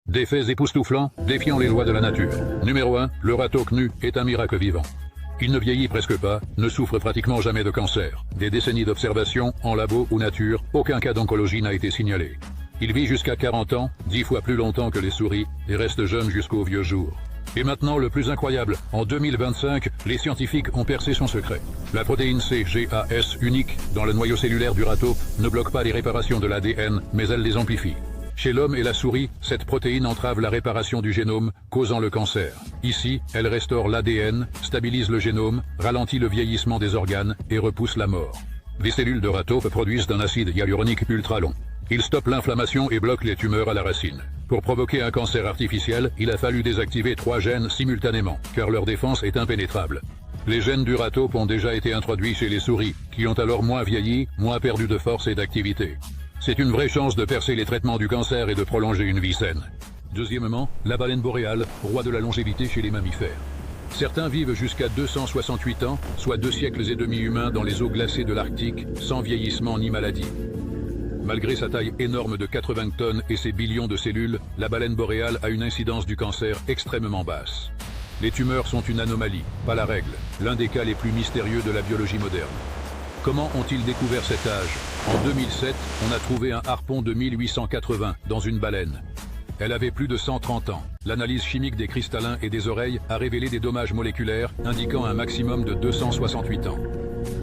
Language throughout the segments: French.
Des faits époustouflants, défiant les lois de la nature. Numéro 1, le râteau-cnu est un miracle vivant. Il ne vieillit presque pas, ne souffre pratiquement jamais de cancer. Des décennies d'observation, en labo ou nature, aucun cas d'oncologie n'a été signalé. Il vit jusqu'à 40 ans, 10 fois plus longtemps que les souris, et reste jeune jusqu'aux vieux jours. Et maintenant le plus incroyable, en 2025, les scientifiques ont percé son secret. La protéine C, GAS unique, dans le noyau cellulaire du râteau, ne bloque pas les réparations de l'ADN, mais elle les amplifie. Chez l'homme et la souris, cette protéine entrave la réparation du génome, causant le cancer. Ici, elle restaure l'ADN, stabilise le génome, ralentit le vieillissement des organes et repousse la mort. Les cellules de râteau produisent un acide hyaluronique ultra long. Il stoppe l'inflammation et bloque les tumeurs à la racine. Pour provoquer un cancer artificiel, il a fallu désactiver 3 gènes simultanément, car leur défense est impénétrable. Les gènes du râteau ont déjà été introduits chez les souris, qui ont alors moins vieilli, moins perdu de force et d'activité. C'est une vraie chance de percer les traitements du cancer et de prolonger une vie saine. Deuxièmement, la baleine boréale, roi de la longévité chez les mammifères. Certains vivent jusqu'à 268 ans, soit 2 siècles et demi humains dans les eaux glacées de l'Arctique, sans vieillissement ni maladie. Malgré sa taille énorme de 80 tonnes et ses billions de cellules, la baleine boréale a une incidence du cancer extrêmement basse. Les tumeurs sont une anomalie, pas la règle, l'un des cas les plus mystérieux de la biologie moderne. Comment ont-ils découvert cet âge? En 2007, on a trouvé un harpon de 1880 dans une baleine. Elle avait plus de 130 ans. L'analyse chimique des cristallins et des oreilles a révélé des dommages moléculaires indiquant un maximum de 268 ans.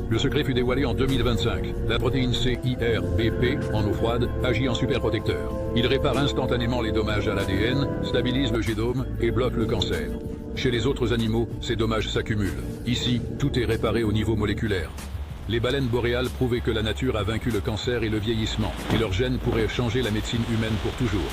Le secret fut dévoilé en 2025. La protéine CIRBP, en eau froide, agit en superprotecteur. Il répare instantanément les dommages à l'ADN, stabilise le génome et bloque le cancer. Chez les autres animaux, ces dommages s'accumulent. Ici, tout est réparé au niveau moléculaire. Les baleines boréales prouvaient que la nature a vaincu le cancer et le vieillissement, et leurs gènes pourraient changer la médecine humaine pour toujours.